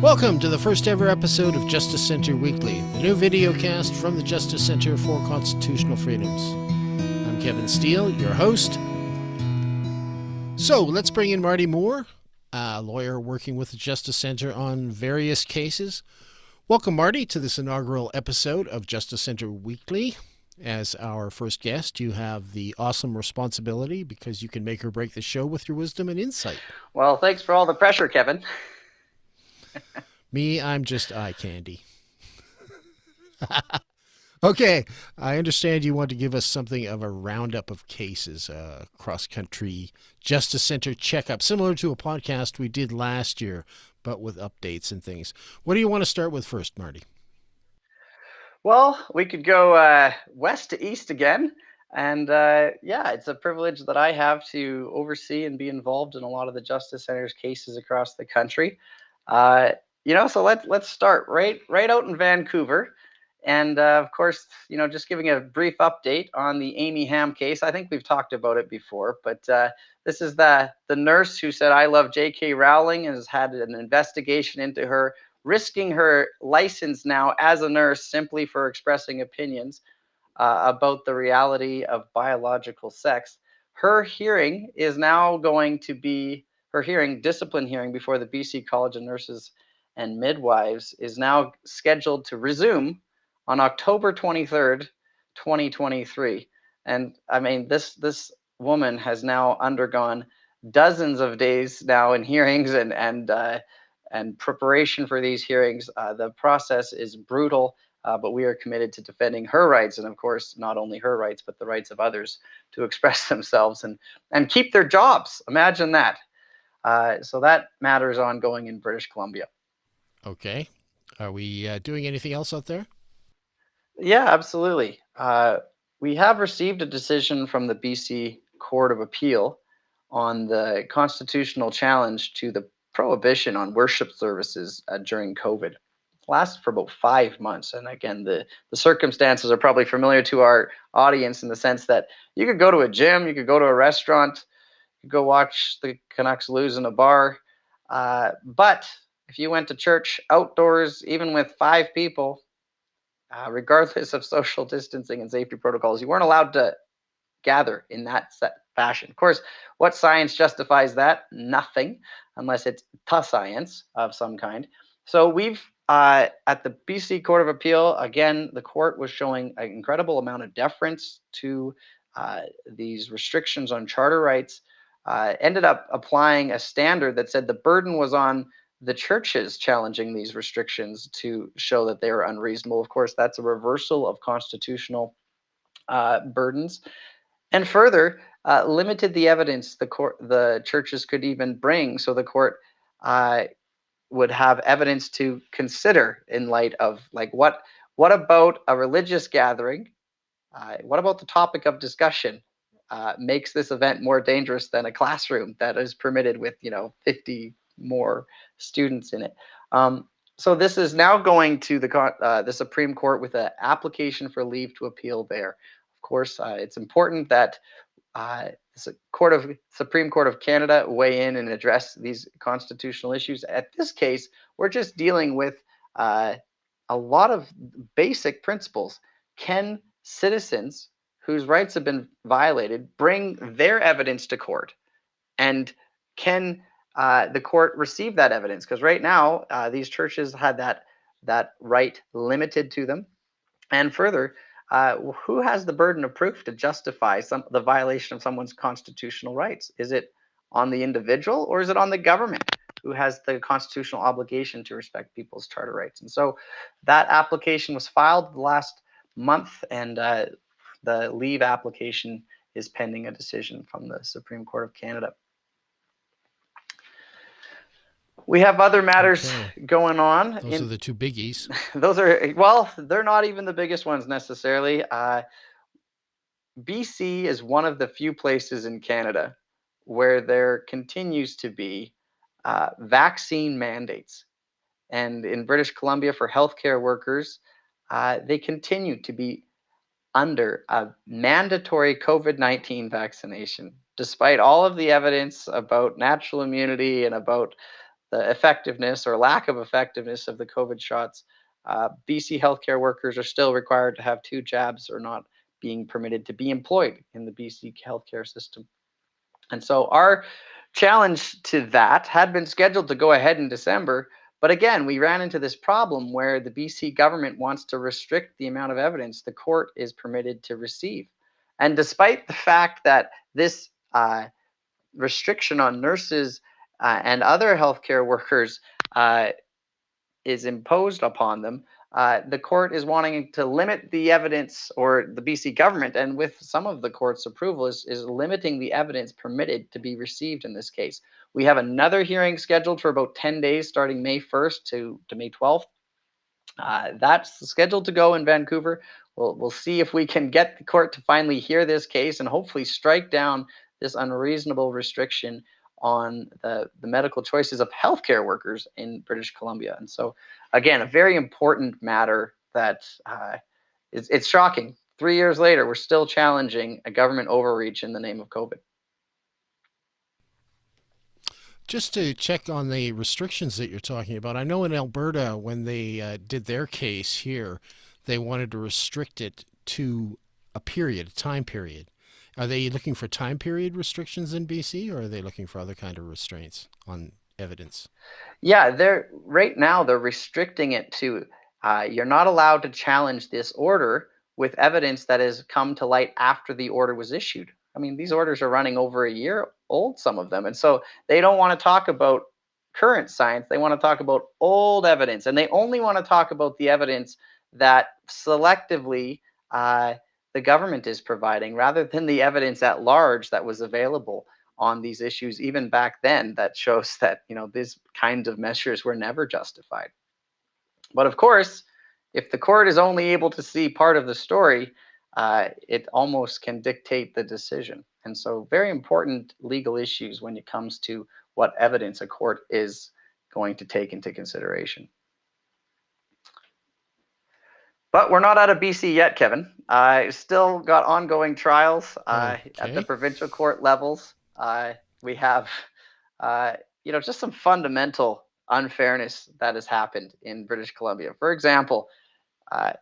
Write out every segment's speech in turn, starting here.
Welcome to the first ever episode of Justice Center Weekly, the new video cast from the Justice Center for Constitutional Freedoms. I'm Kevin Steele, your host. So let's bring in Marty Moore, a lawyer working with the Justice Center on various cases. Welcome, Marty, to this inaugural episode of Justice Center Weekly. As our first guest, you have the awesome responsibility because you can make or break the show with your wisdom and insight. Well, thanks for all the pressure, Kevin. Me, I'm just eye candy. Okay, I understand you want to give us something of a roundup of cases, a cross-country Justice Center checkup, similar to a podcast we did last year, but with updates and things. What do you want to start with first, Marty? Well, we could go west to east again. And it's a privilege that I have to oversee and be involved in a lot of the Justice Center's cases across the country. So let's start right out in Vancouver. And of course, just giving a brief update on the Amy Ham case. I think we've talked about it before, but this is the nurse who said, "I love J.K. Rowling," and has had an investigation into her risking her license now as a nurse simply for expressing opinions about the reality of biological sex. Her hearing is now going to be discipline hearing before the BC College of Nurses and Midwives is now scheduled to resume on October 23rd, 2023. And I mean, this woman has now undergone dozens of days now in hearings and preparation for these hearings. The process is brutal, but we are committed to defending her rights, and of course, not only her rights, but the rights of others to express themselves and keep their jobs. Imagine that. So that matter is ongoing in British Columbia. Okay. Are we doing anything else out there? Yeah, absolutely. We have received a decision from the BC Court of Appeal on the constitutional challenge to the prohibition on worship services during COVID. It lasted for about 5 months. And again, the circumstances are probably familiar to our audience in the sense that you could go to a gym, you could go to a restaurant, you could go watch the Canucks lose in a bar. But if you went to church outdoors, even with 5 people, regardless of social distancing and safety protocols, you weren't allowed to gather in that fashion. Of course, what science justifies that? Nothing, unless it's science of some kind. So we've, at the BC Court of Appeal, again, the court was showing an incredible amount of deference to these restrictions on charter rights, ended up applying a standard that said the burden was on the churches challenging these restrictions to show that they are unreasonable. Of course, that's a reversal of constitutional burdens. And further, limited the evidence the churches could even bring. So the court would have evidence to consider in light of, like, what about a religious gathering? What about the topic of discussion makes this event more dangerous than a classroom that is permitted with 50 more students in it? So this is now going to the Supreme Court with an application for leave to appeal there. Of course, it's important that the Supreme Court of Canada weigh in and address these constitutional issues. At this case, we're just dealing with a lot of basic principles. Can citizens whose rights have been violated bring their evidence to court? And can the court receive that evidence? Because right now, these churches had that right limited to them. And further, who has the burden of proof to justify the violation of someone's constitutional rights? Is it on the individual, or is it on the government, who has the constitutional obligation to respect people's charter rights? And so that application was filed last month, and the leave application is pending a decision from the Supreme Court of Canada. We have other matters going on. Those are the two biggies. They're not even the biggest ones necessarily. BC is one of the few places in Canada where there continues to be vaccine mandates. And in British Columbia, for healthcare workers, they continue to be under a mandatory COVID-19 vaccination, despite all of the evidence about natural immunity and about the effectiveness or lack of effectiveness of the COVID shots, BC healthcare workers are still required to have 2 jabs or not being permitted to be employed in the BC healthcare system. And so our challenge to that had been scheduled to go ahead in December. But again, we ran into this problem where the BC government wants to restrict the amount of evidence the court is permitted to receive. And despite the fact that this restriction on nurses and other healthcare workers uh, is imposed upon them, the court is wanting to limit the evidence, or the BC government, and with some of the court's approval, is limiting the evidence permitted to be received in this case. We have another hearing scheduled for about 10 days, starting May 1st to May 12th. That's scheduled to go in Vancouver. We'll see if we can get the court to finally hear this case and hopefully strike down this unreasonable restriction on the medical choices of healthcare workers in British Columbia. And so, again, a very important matter that it's shocking. 3 years later, we're still challenging a government overreach in the name of COVID. Just to check on the restrictions that you're talking about, I know in Alberta, when they did their case here, they wanted to restrict it to a period, a time period. Are they looking for time period restrictions in BC, or are they looking for other kind of restraints on evidence? Yeah, they're right now they're restricting it to you're not allowed to challenge this order with evidence that has come to light after the order was issued. I mean, these orders are running over a year old, some of them, and so they don't want to talk about current science. They want to talk about old evidence, and they only want to talk about the evidence that selectively the government is providing, rather than the evidence at large that was available on these issues even back then, that shows that these kinds of measures were never justified. But of course, if the court is only able to see part of the story, it almost can dictate the decision. And so, very important legal issues when it comes to what evidence a court is going to take into consideration. But we're not out of BC yet, Kevin. Still got ongoing trials at the Okay. provincial court levels. We have, just some fundamental unfairness that has happened in British Columbia. For example, uh,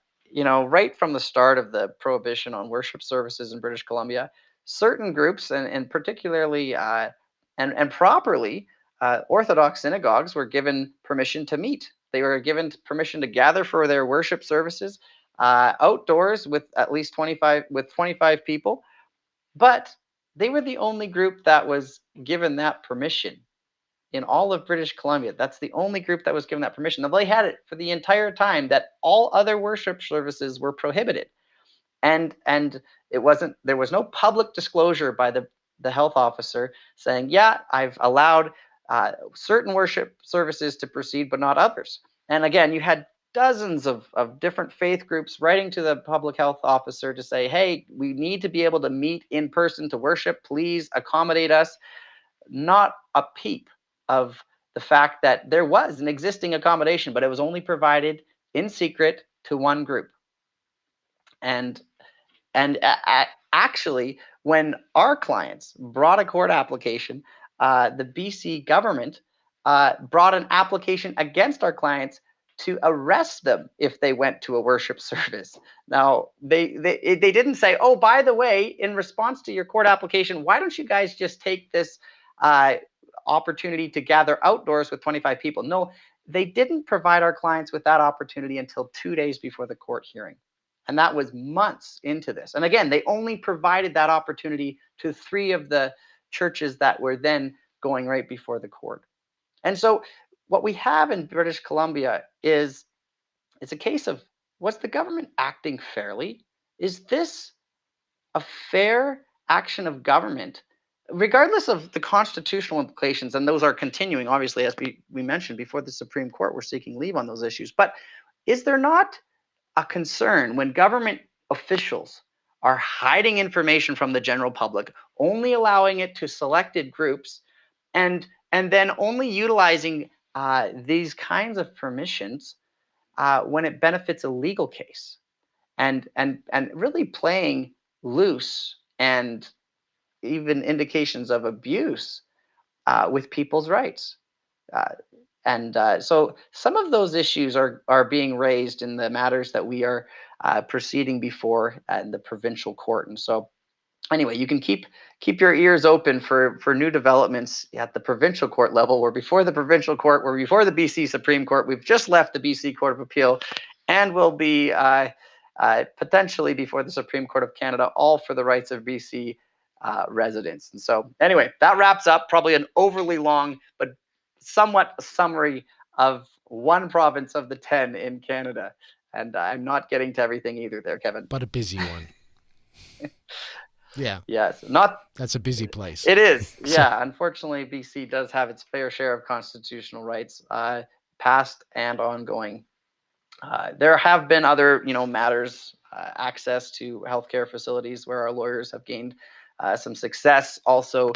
right from the start of the prohibition on worship services in British Columbia, certain groups, and particularly and properly, Orthodox synagogues were given permission to meet. They were given permission to gather for their worship services outdoors with at least 25 people, but they were the only group that was given that permission in all of British Columbia. That's the only group that was given that permission. Now, they had it for the entire time that all other worship services were prohibited. And it wasn't there was no public disclosure by the health officer saying, yeah, I've allowed certain worship services to proceed, but not others. And again, you had dozens of different faith groups writing to the public health officer to say, hey, we need to be able to meet in person to worship. Please accommodate us. Not a peep of the fact that there was an existing accommodation, but it was only provided in secret to one group. And actually, when our clients brought a court application, the BC government brought an application against our clients to arrest them if they went to a worship service. Now, they didn't say, oh, by the way, in response to your court application, why don't you guys just take this uh, opportunity to gather outdoors with 25 people? No, they didn't provide our clients with that opportunity until 2 days before the court hearing. And that was months into this. And again, they only provided that opportunity to 3 of the churches that were then going right before the court. And so what we have in British Columbia is it's a case of, was the government acting fairly? Is this a fair action of government, regardless of the constitutional implications? And those are continuing, obviously, as we mentioned before the Supreme Court, we're seeking leave on those issues. But is there not a concern when government officials are hiding information from the general public, only allowing it to selected groups, and then only utilizing these kinds of permissions when it benefits a legal case, and really playing loose and even indications of abuse with people's rights? So some of those issues are being raised in the matters that we are proceeding before in the provincial court. And so anyway, you can keep your ears open for new developments at the provincial court level. We're before the provincial court. We're before the BC Supreme Court. We've just left the BC Court of Appeal, and we'll be potentially before the Supreme Court of Canada, all for the rights of BC residents. And so anyway, that wraps up probably an overly long but somewhat summary of one province of the 10 in Canada. And I'm not getting to everything either there, Kevin. But a busy one. Yeah. Yes, not. That's a busy place. It is. So, Yeah, unfortunately, BC does have its fair share of constitutional rights, past and ongoing. There have been other, matters, access to healthcare facilities where our lawyers have gained some success. Also,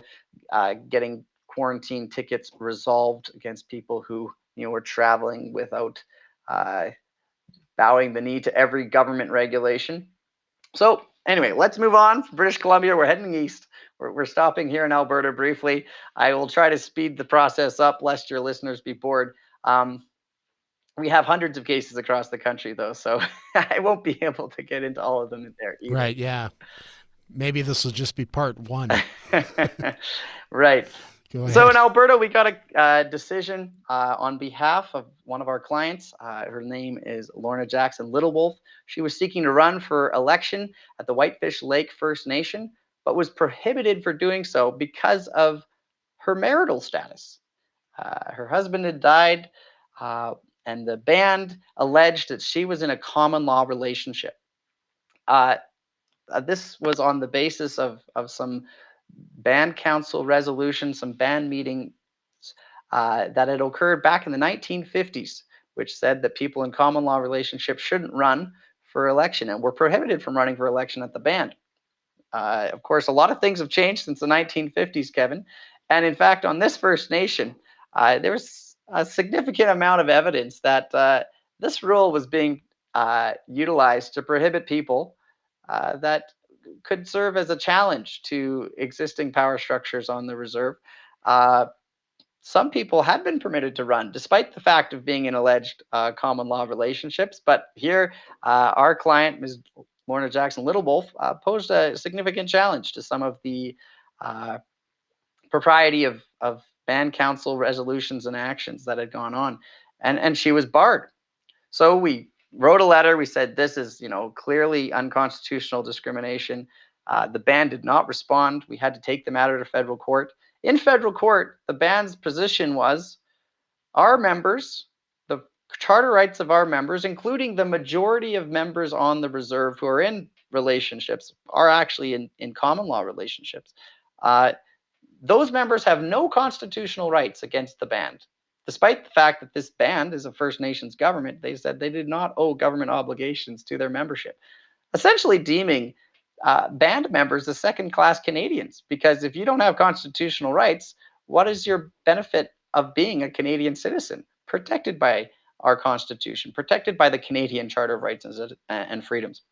getting quarantine tickets resolved against people who, were traveling without uh, bowing the knee to every government regulation. So anyway, let's move on from British Columbia. We're heading east. We're stopping here in Alberta briefly. I will try to speed the process up lest your listeners be bored. We have hundreds of cases across the country, though, so I won't be able to get into all of them in there either. right. Yeah. Maybe this will just be part one. Right. Go ahead. So in Alberta, we got a decision on behalf of one of our clients. Her name is Lorna Jackson Little Wolf. She was seeking to run for election at the Whitefish Lake First Nation, but was prohibited for doing so because of her marital status. Her husband had died, and the band alleged that she was in a common law relationship. This was on the basis of some band council resolution, some band meetings that had occurred back in the 1950s, which said that people in common law relationships shouldn't run for election and were prohibited from running for election at the band. Of course, a lot of things have changed since the 1950s, Kevin. And in fact, on this First Nation, there was a significant amount of evidence that this rule was being utilized to prohibit people that could serve as a challenge to existing power structures on the reserve. Some people had been permitted to run despite the fact of being in alleged common law relationships. But here, our client, Ms. Lorna Jackson Little Wolf, posed a significant challenge to some of the propriety of band council resolutions and actions that had gone on. And she was barred. So we wrote a letter. We said, this is, clearly unconstitutional discrimination. The band did not respond. We had to take the matter to federal court. In federal court, the band's position was our members, the charter rights of our members, including the majority of members on the reserve who are in relationships, are actually in common law relationships. Those members have no constitutional rights against the band. Despite the fact that this band is a First Nations government, they said they did not owe government obligations to their membership, essentially deeming band members as second-class Canadians. Because if you don't have constitutional rights, what is your benefit of being a Canadian citizen, protected by our Constitution, protected by the Canadian Charter of Rights and Freedoms?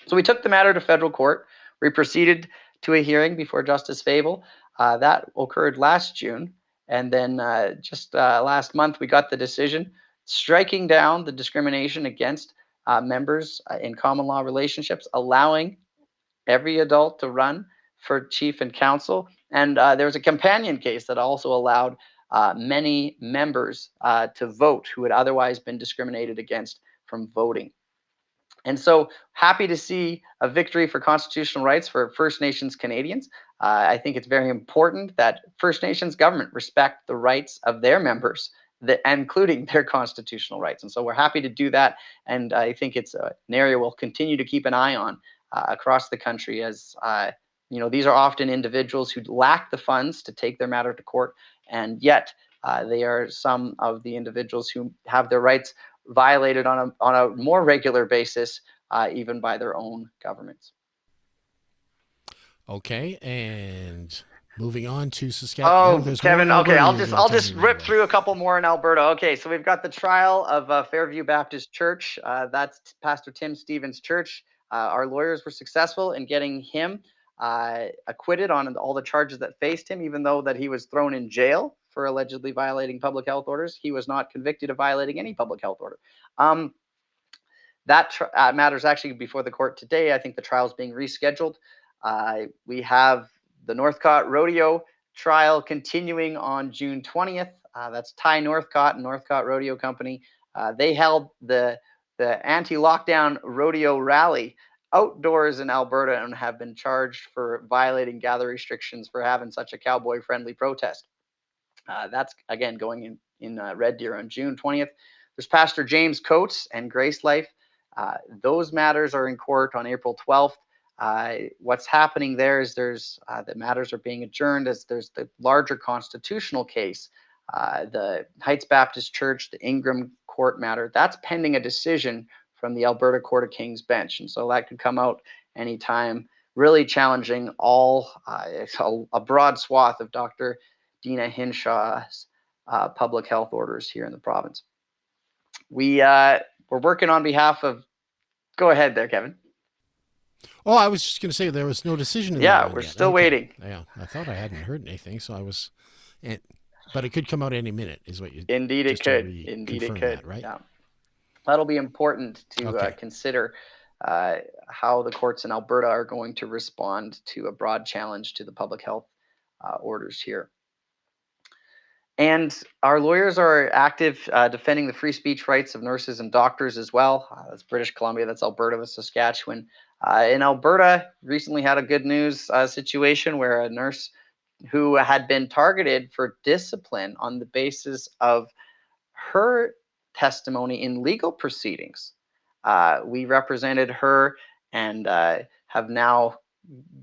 So we took the matter to federal court. We proceeded to a hearing before Justice Fable. That occurred last June. And then just last month, we got the decision striking down the discrimination against members in common law relationships, allowing every adult to run for chief and council. And there was a companion case that also allowed many members to vote who had otherwise been discriminated against from voting. And so happy to see a victory for constitutional rights for First Nations Canadians. I think it's very important that First Nations government respect the rights of their members, including their constitutional rights. And so we're happy to do that. And I think it's an area we'll continue to keep an eye on across the country, as these are often individuals who lack the funds to take their matter to court, and yet they are some of the individuals who have their rights violated on a more regular basis, even by their own governments. Okay, and moving on to Saskatchewan. Oh, Kevin. Okay, I'll just rip through a couple more in Alberta. Okay, so we've got the trial of Fairview Baptist Church. That's Pastor Tim Stevens' church. Our lawyers were successful in getting him acquitted on all the charges that faced him, even though that he was thrown in jail for allegedly violating public health orders. He was not convicted of violating any public health order. That matter is actually before the court today. I think the trial is being rescheduled. We have the Northcott Rodeo trial continuing on June 20th. That's Ty Northcott and Northcott Rodeo Company. They held the anti-lockdown rodeo rally outdoors in Alberta and have been charged for violating gather restrictions for having such a cowboy-friendly protest. That's, again, going in Red Deer on June 20th. There's Pastor James Coates and Grace Life. Those matters are in court on April 12th. What's happening there is there's the matters are being adjourned as there's the larger constitutional case, the Heights Baptist Church, the Ingram court matter. That's pending a decision from the Alberta Court of King's Bench. And so that could come out anytime, really challenging all a broad swath of Dr. Dina Hinshaw's public health orders here in the province. We're working on behalf of. Go ahead there, Kevin. Oh, I was just going to say there was no decision in that one we're yet. Still waiting. Yeah, I thought I hadn't heard anything, so I was, but it could come out any minute, is what you. Indeed, it could. Indeed, it could. That, right? Yeah, that'll be important to consider how the courts in Alberta are going to respond to a broad challenge to the public health orders here. And our lawyers are active defending the free speech rights of nurses and doctors as well. That's British Columbia, that's Alberta, that's Saskatchewan. In Alberta, recently had a good news situation where a nurse who had been targeted for discipline on the basis of her testimony in legal proceedings. We represented her and have now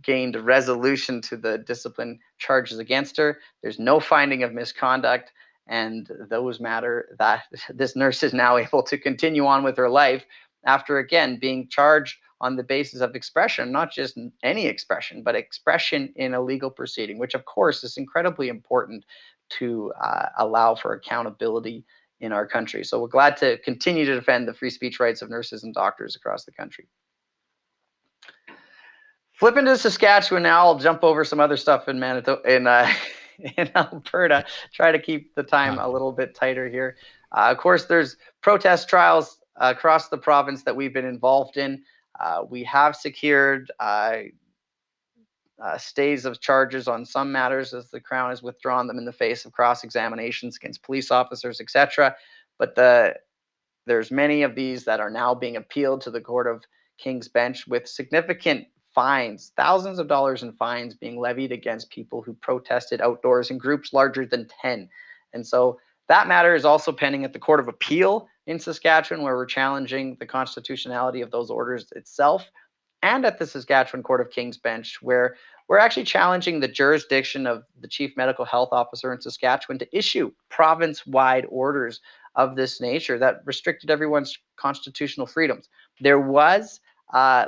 gained a resolution to the discipline charges against her. There's no finding of misconduct, and those matter that this nurse is now able to continue on with her life after, again, being charged on the basis of expression, not just any expression, but expression in a legal proceeding, which of course is incredibly important to allow for accountability in our country. So we're glad to continue to defend the free speech rights of nurses and doctors across the country. Flipping to Saskatchewan now, I'll jump over some other stuff in Manitoba, in Alberta. Try to keep the time a little bit tighter here. Of course, there's protest trials across the province that we've been involved in. We have secured stays of charges on some matters as the Crown has withdrawn them in the face of cross-examinations against police officers, etc. But there's many of these that are now being appealed to the Court of King's Bench with significant fines, thousands of dollars in fines being levied against people who protested outdoors in groups larger than 10. And so that matter is also pending at the Court of Appeal in Saskatchewan, where we're challenging the constitutionality of those orders itself, and at the Saskatchewan Court of King's Bench, where we're actually challenging the jurisdiction of the Chief Medical Health Officer in Saskatchewan to issue province-wide orders of this nature that restricted everyone's constitutional freedoms. There was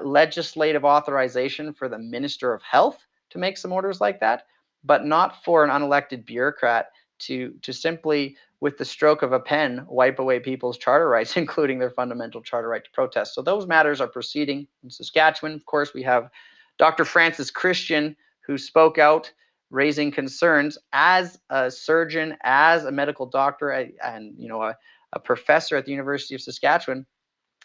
legislative authorization for the Minister of Health to make some orders like that, but not for an unelected bureaucrat to simply, with the stroke of a pen, wipe away people's charter rights, including their fundamental charter right to protest. So those matters are proceeding in Saskatchewan. Of course, we have Dr. Francis Christian, who spoke out, raising concerns as a surgeon, as a medical doctor, and a professor at the University of Saskatchewan,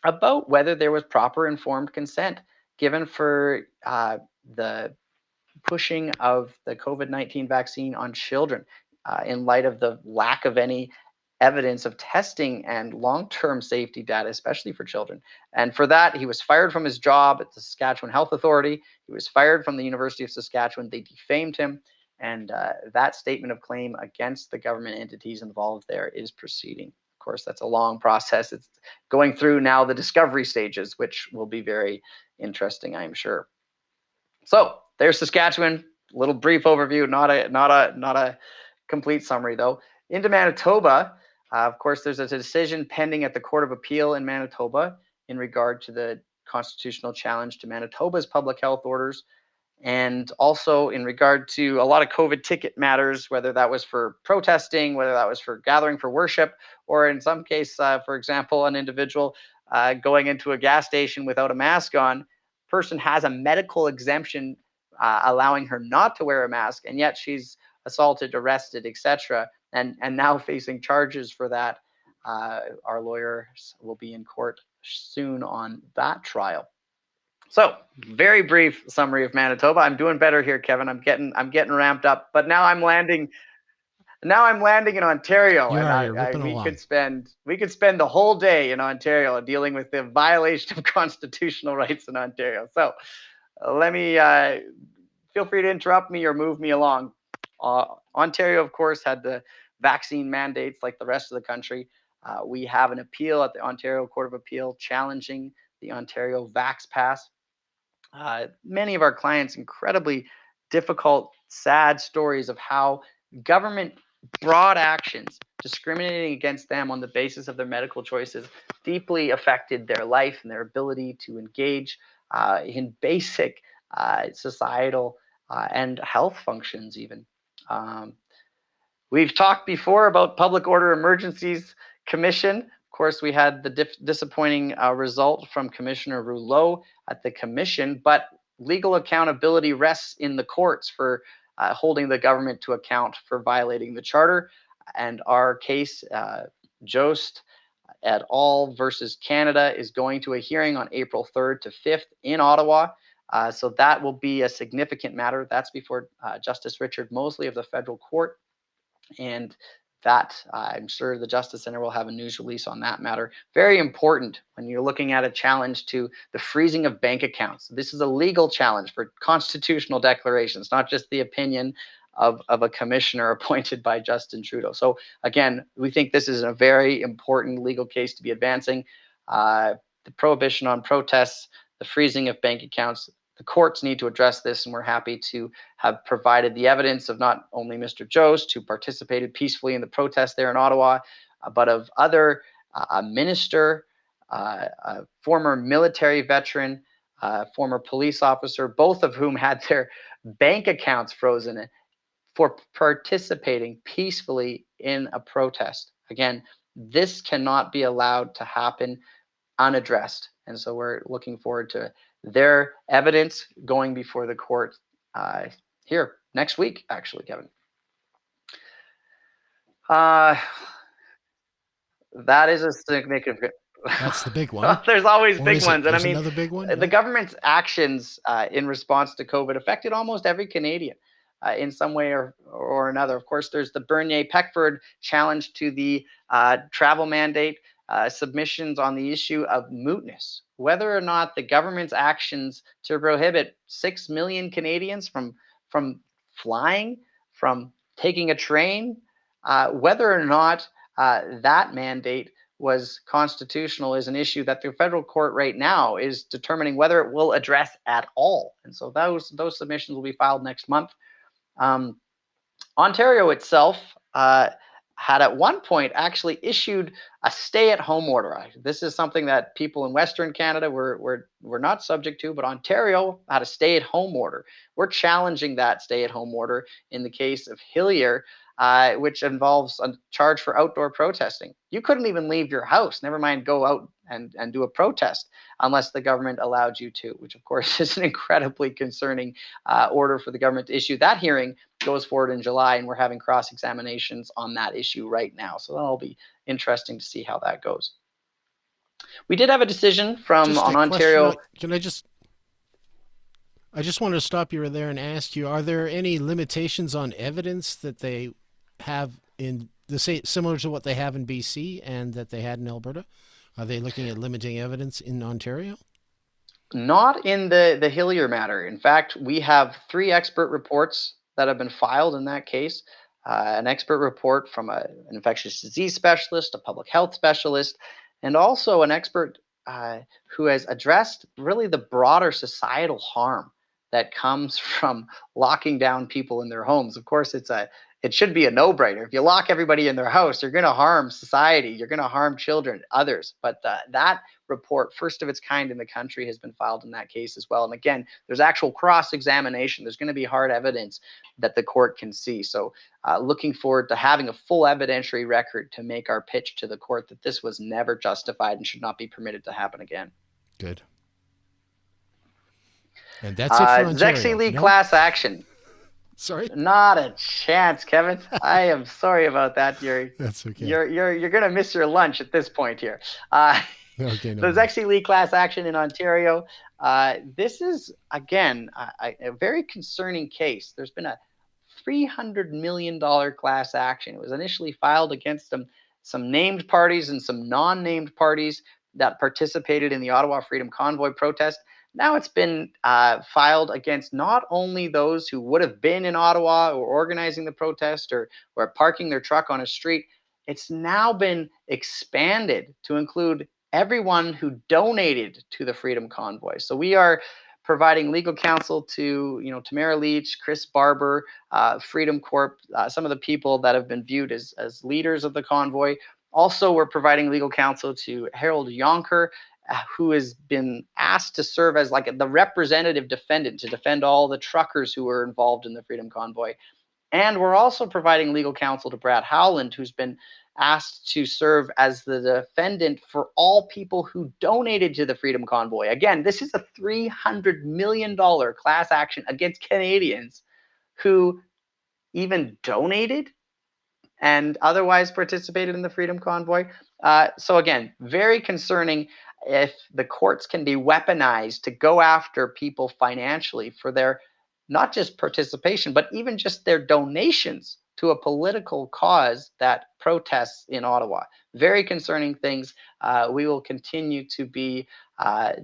about whether there was proper informed consent given for the pushing of the COVID-19 vaccine on children in light of the lack of any evidence of testing and long-term safety data, especially for children. And for that, he was fired from his job at the Saskatchewan Health Authority. He was fired from the University of Saskatchewan. They defamed him. And that statement of claim against the government entities involved there is proceeding. Of course, that's a long process. It's going through now the discovery stages, which will be very interesting, I'm sure. So there's Saskatchewan. Little brief overview, not a complete summary though. Into Manitoba, of course, there's a decision pending at the Court of Appeal in Manitoba in regard to the constitutional challenge to Manitoba's public health orders, and also in regard to a lot of COVID ticket matters, whether that was for protesting, whether that was for gathering for worship, or in some case, for example, an individual going into a gas station without a mask on. Person has a medical exemption allowing her not to wear a mask, and yet she's assaulted, arrested, etc. and now facing charges for that. Our lawyers will be in court soon on that trial. So, very brief summary of Manitoba. I'm doing better here, Kevin. I'm getting ramped up. But now I'm landing in Ontario, You and are. You're ripping we along. could spend the whole day in Ontario dealing with the violation of constitutional rights in Ontario. So, let me feel free to interrupt me or move me along. Ontario, of course, had the vaccine mandates like the rest of the country. We have an appeal at the Ontario Court of Appeal challenging the Ontario Vax Pass. Many of our clients incredibly difficult, sad stories of how government broad actions discriminating against them on the basis of their medical choices deeply affected their life and their ability to engage in basic societal and health functions even. Um, We've talked before about Public Order Emergencies Commission. Of course, we had the disappointing result from Commissioner Rouleau at the commission, but legal accountability rests in the courts for holding the government to account for violating the charter. And our case, Jost et al. Versus Canada, is going to a hearing on April 3rd to 5th in Ottawa. So that will be a significant matter. That's before Justice Richard Mosley of the federal court, and that I'm sure the Justice Center will have a news release on that matter. Very important when you're looking at a challenge to the freezing of bank accounts. This is a legal challenge for constitutional declarations, not just the opinion of a commissioner appointed by Justin Trudeau. So again, we think this is a very important legal case to be advancing. The prohibition on protests, the freezing of bank accounts, the courts need to address this, and we're happy to have provided the evidence of not only Mr. Jost, who participated peacefully in the protest there in Ottawa, but of other a minister, a former military veteran, former police officer, both of whom had their bank accounts frozen for participating peacefully in a protest. Again, this cannot be allowed to happen unaddressed. And so we're looking forward to their evidence going before the court here next week, actually, Kevin. Uh, that is a significant. That's the big one. There's always Or big is it? ones. And I There's mean, another big one? the Yeah. government's actions in response to COVID affected almost every Canadian in some way or another. Of course, there's the Bernier-Peckford challenge to the travel mandate, submissions on the issue of mootness, whether or not the government's actions to prohibit 6 million Canadians from flying, from taking a train, whether or not that mandate was constitutional is an issue that the federal court right now is determining whether it will address at all. And so those submissions will be filed next month. Um, Ontario itself had at one point actually issued a stay-at-home order. This is something that people in Western Canada were not subject to, but Ontario had a stay-at-home order. We're challenging that stay-at-home order in the case of Hillier, which involves a charge for outdoor protesting. You couldn't even leave your house, never mind go out and do a protest, unless the government allowed you to, which of course is an incredibly concerning order for the government to issue. That hearing goes forward in July, and we're having cross examinations on that issue right now. So that'll be interesting to see how that goes. We did have a decision from Just a on question. Ontario. Can I just wanted to stop you there and ask you: are there any limitations on evidence that they have in the similar to what they have in BC and that they had in Alberta? Are they looking at limiting evidence in Ontario? Not in the Hillier matter. In fact, we have 3 expert reports that have been filed in that case. An expert report from an infectious disease specialist, a public health specialist, and also an expert who has addressed really the broader societal harm that comes from locking down people in their homes. Of course, it should be a no-brainer. If you lock everybody in their house, you're going to harm society. You're going to harm children, others. But that report, first of its kind in the country, has been filed in that case as well. And again, there's actual cross-examination. There's going to be hard evidence that the court can see. So looking forward to having a full evidentiary record to make our pitch to the court that this was never justified and should not be permitted to happen again. Good. And that's it for Ontario. Zexi League No? class action. Sorry. Not a chance, Kevin. I am sorry about that. You're That's okay. you're you're you're gonna miss your lunch at this point here. Uh, Okay, no the worries. Zexi Lee class action in Ontario. This is again a very concerning case. There's been a $300 million class action. It was initially filed against some named parties and some non-named parties that participated in the Ottawa Freedom Convoy protest. Now it's been filed against not only those who would have been in Ottawa or organizing the protest or parking their truck on a street. It's now been expanded to include everyone who donated to the Freedom Convoy. So we are providing legal counsel to Tamara Leach, Chris Barber, Freedom Corp, some of the people that have been viewed as leaders of the convoy. Also, we're providing legal counsel to Harold Yonker, who has been asked to serve as like the representative defendant to defend all the truckers who were involved in the Freedom Convoy. And we're also providing legal counsel to Brad Howland, who's been asked to serve as the defendant for all people who donated to the Freedom Convoy. Again, this is a $300 million class action against Canadians who even donated and otherwise participated in the Freedom Convoy. So again, very concerning if the courts can be weaponized to go after people financially for their not just participation, but even just their donations to a political cause that protests in Ottawa. Very concerning things. We will continue to be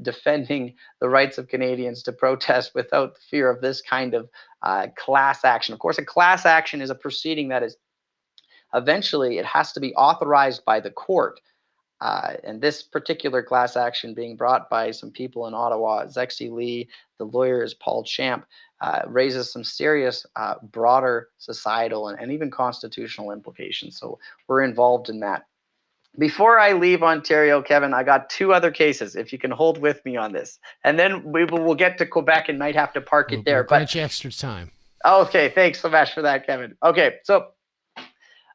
defending the rights of Canadians to protest without the fear of this kind of class action. Of course, a class action is a proceeding that is eventually it has to be authorized by the court. And this particular class action being brought by some people in Ottawa, Zexi Lee, the lawyer is Paul Champ, raises some serious broader societal and even constitutional implications. So we're involved in that. Before I leave Ontario, Kevin, I got two other cases, if you can hold with me on this. And then we'll get to Quebec and might have to park it there. We'll But grant you extra time. okay, thanks so much for that, Kevin. Okay, so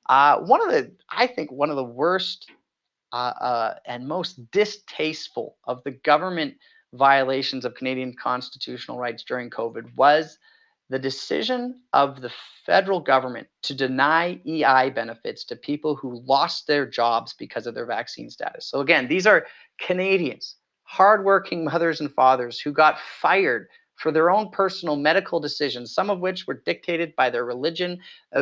I think one of the worst and most distasteful of the government violations of Canadian constitutional rights during COVID was the decision of the federal government to deny EI benefits to people who lost their jobs because of their vaccine status. So, again, these are Canadians, hardworking mothers and fathers who got fired for their own personal medical decisions, some of which were dictated by their religion,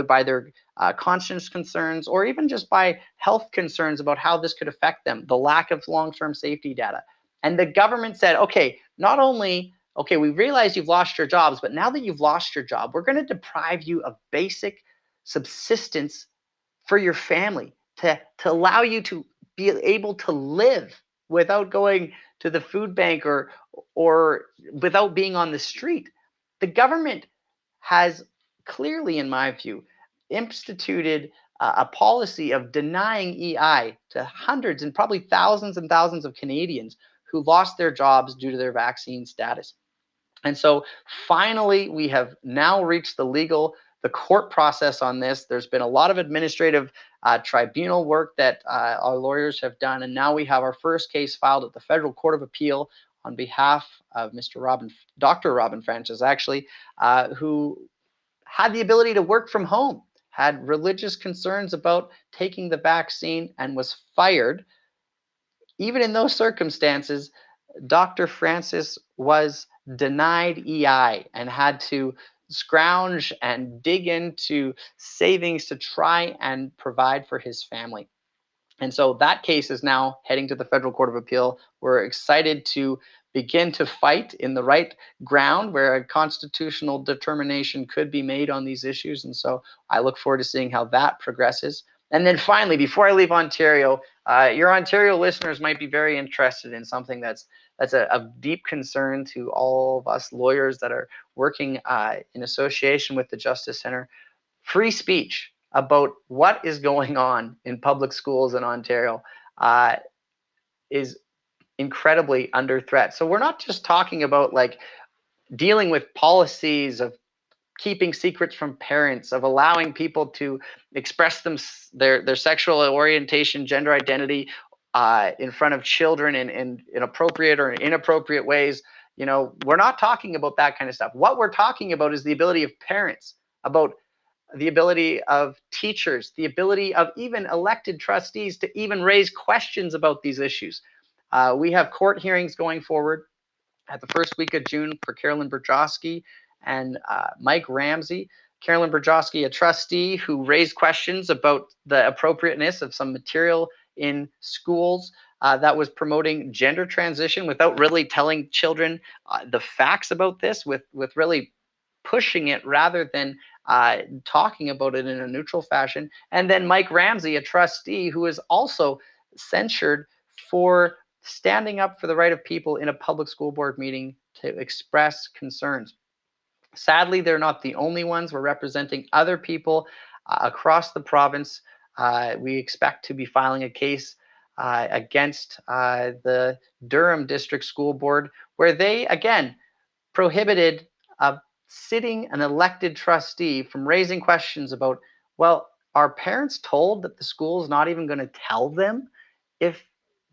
by their conscience concerns, or even just by health concerns about how this could affect them, the lack of long-term safety data. And the government said, okay, not only okay, we realize you've lost your jobs, but now that you've lost your job, we're going to deprive you of basic subsistence for your family to allow you to be able to live without going to the food bank or without being on the street. The government has clearly, in my view, instituted a policy of denying EI to hundreds and probably and thousands of Canadians who lost their jobs due to their vaccine status. And so finally, we have now reached the court process on this. There's been a lot of administrative tribunal work that our lawyers have done. And now we have our first case filed at the Federal Court of Appeal on behalf of Dr. Robin Francis, actually, who had the ability to work from home, had religious concerns about taking the vaccine, and was fired. Even in those circumstances, Dr. Francis was denied EI and had to scrounge and dig into savings to try and provide for his family. And so that case is now heading to the Federal Court of Appeal. We're excited to begin to fight in the right ground where a constitutional determination could be made on these issues. And so I look forward to seeing how that progresses. And then finally, before I leave Ontario, your Ontario listeners might be very interested in something that's of deep concern to all of us lawyers that are working in association with the Justice Centre. Free speech about what is going on in public schools in Ontario is incredibly under threat. So we're not just talking about like dealing with policies of keeping secrets from parents, of allowing people to express their sexual orientation, gender identity in front of children in appropriate or inappropriate ways. We're not talking about that kind of stuff. What we're talking about is the ability of parents about the ability of teachers, the ability of even elected trustees to even raise questions about these issues. We have court hearings going forward at the first week of June for Carolyn Berjowski and Mike Ramsey. Carolyn Berjowski, a trustee who raised questions about the appropriateness of some material in schools that was promoting gender transition without really telling children the facts about this, with really pushing it rather than talking about it in a neutral fashion. And then Mike Ramsey, a trustee who is also censured for standing up for the right of people in a public school board meeting to express concerns. Sadly, they're not the only ones. We're representing other people across the province. We expect to be filing a case against the Durham District School Board, where they, again, prohibited an elected trustee from raising questions about, well, are parents told that the school is not even going to tell them if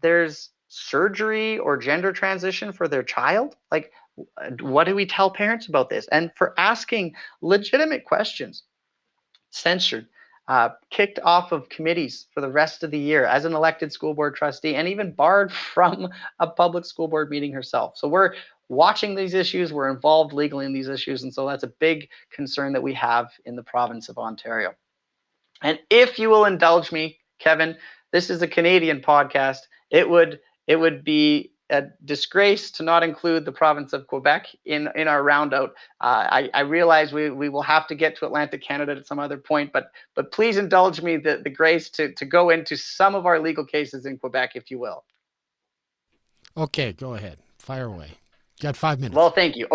there's surgery or gender transition for their child? Like, what do we tell parents about this? And for asking legitimate questions, censured, kicked off of committees for the rest of the year as an elected school board trustee, and even barred from a public school board meeting herself. So we're watching these issues, we're involved legally in these issues, and so that's a big concern that we have in the province of Ontario. And if you will indulge me, Kevin, this is a Canadian podcast. It would be a disgrace to not include the province of Quebec in our roundout. I realize we will have to get to Atlantic Canada at some other point, but please indulge me the grace to go into some of our legal cases in Quebec, if you will. Okay, go ahead. Fire away. Got 5 Well, minutes. thank you.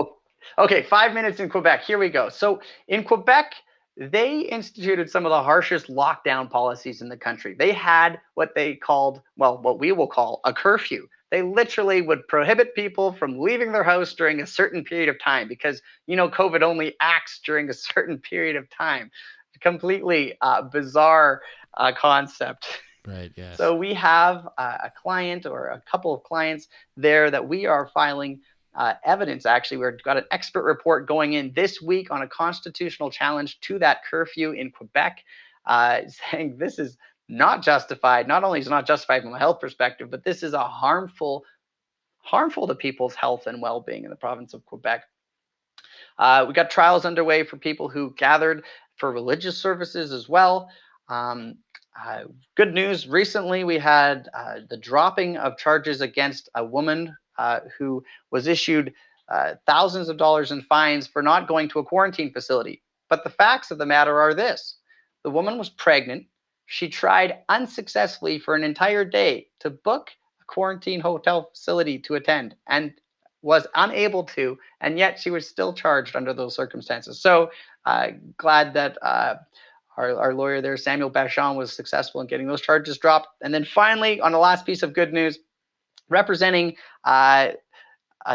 Okay, 5 minutes in Quebec. Here we go. So in Quebec, they instituted some of the harshest lockdown policies in the country. They had what they called, well, what we will call a curfew. They literally would prohibit people from leaving their house during a certain period of time because, COVID only acts during a certain period of time. Completely bizarre concept. Right, yes. So we have a client or a couple of clients there that we are filing evidence. Actually, we've got an expert report going in this week on a constitutional challenge to that curfew in Quebec, saying this is not justified. Not only is it not justified from a health perspective, but this is a harmful to people's health and well-being in the province of Quebec. We got trials underway for people who gathered for religious services as well. Um, Good news. Recently, we had the dropping of charges against a woman who was issued thousands of dollars in fines for not going to a quarantine facility. But the facts of the matter are this: the woman was pregnant. She tried unsuccessfully for an entire day to book a quarantine hotel facility to attend and was unable to, and yet she was still charged under those circumstances. So glad that our lawyer there, Samuel Bachon, was successful in getting those charges dropped. And then finally, on the last piece of good news, representing a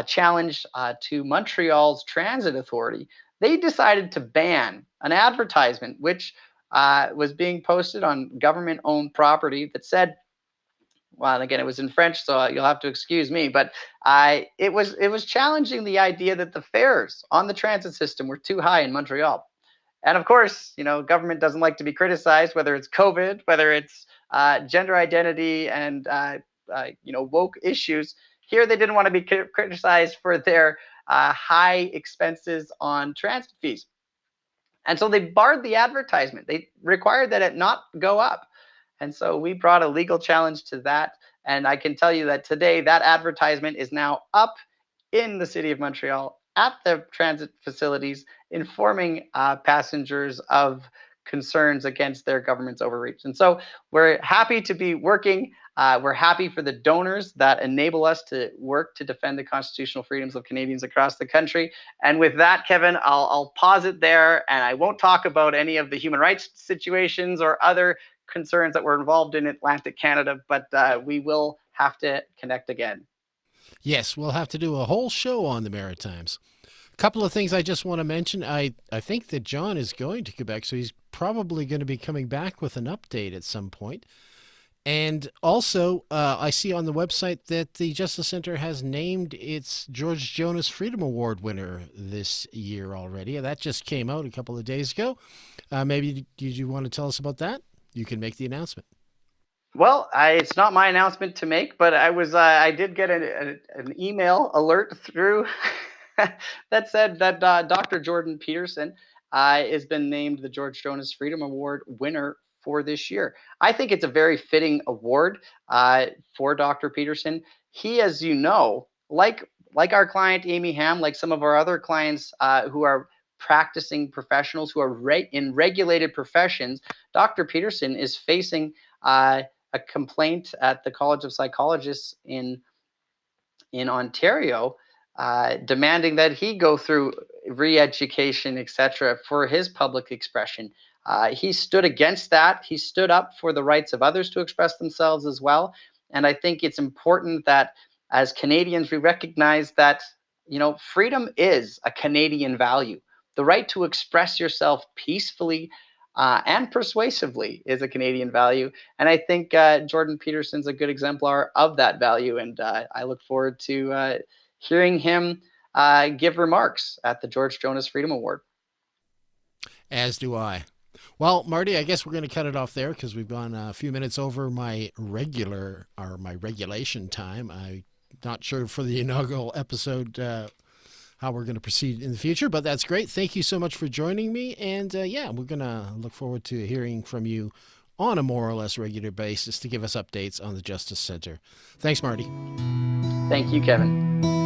challenge to Montreal's transit authority, they decided to ban an advertisement which was being posted on government-owned property that said, well, and again, it was in French, so you'll have to excuse me, but it was challenging the idea that the fares on the transit system were too high in Montreal. And of course, government doesn't like to be criticized, whether it's COVID, whether it's gender identity and woke issues. Here, they didn't want to be criticized for their high expenses on transit fees, and so they barred the advertisement. They required that it not go up. And so we brought a legal challenge to that. And I can tell you that today that advertisement is now up in the city of Montreal at the transit facilities, informing passengers of concerns against their government's overreach. And so we're happy to be working. We're happy for the donors that enable us to work to defend the constitutional freedoms of Canadians across the country. And with that, Kevin, I'll pause it there, and I won't talk about any of the human rights situations or other concerns that were involved in Atlantic Canada, but we will have to connect again. Yes, we'll have to do a whole show on the Maritimes. A couple of things I just want to mention. I think that John is going to Quebec, so he's probably going to be coming back with an update at some point. And also, I see on the website that the Justice Center has named its George Jonas Freedom Award winner this year already. That just came out a couple of days ago. Maybe did you want to tell us about that? You can make the announcement. Well, it's not my announcement to make, but I did get an email alert through that said that Dr. Jordan Peterson has been named the George Jonas Freedom Award winner for this year. I think it's a very fitting award for Dr. Peterson. He, as you know, like our client Amy Ham, like some of our other clients who are practicing professionals who are in regulated professions, Dr. Peterson is facing a complaint at the College of Psychologists in Ontario, demanding that he go through re-education, etc., for his public expression. He stood against that. He stood up for the rights of others to express themselves as well. And I think it's important that as Canadians, we recognize that freedom is a Canadian value. The right to express yourself peacefully and persuasively is a Canadian value. And I think Jordan Peterson's a good exemplar of that value. And I look forward to hearing him give remarks at the George Jonas Freedom Award. As do I. Well, Marty, I guess we're going to cut it off there because we've gone a few minutes over my regulation time. I'm not sure for the inaugural episode how we're going to proceed in the future, but that's great. Thank you so much for joining me. And yeah, we're going to look forward to hearing from you on a more or less regular basis to give us updates on the Justice Center. Thanks, Marty. Thank you, Kevin.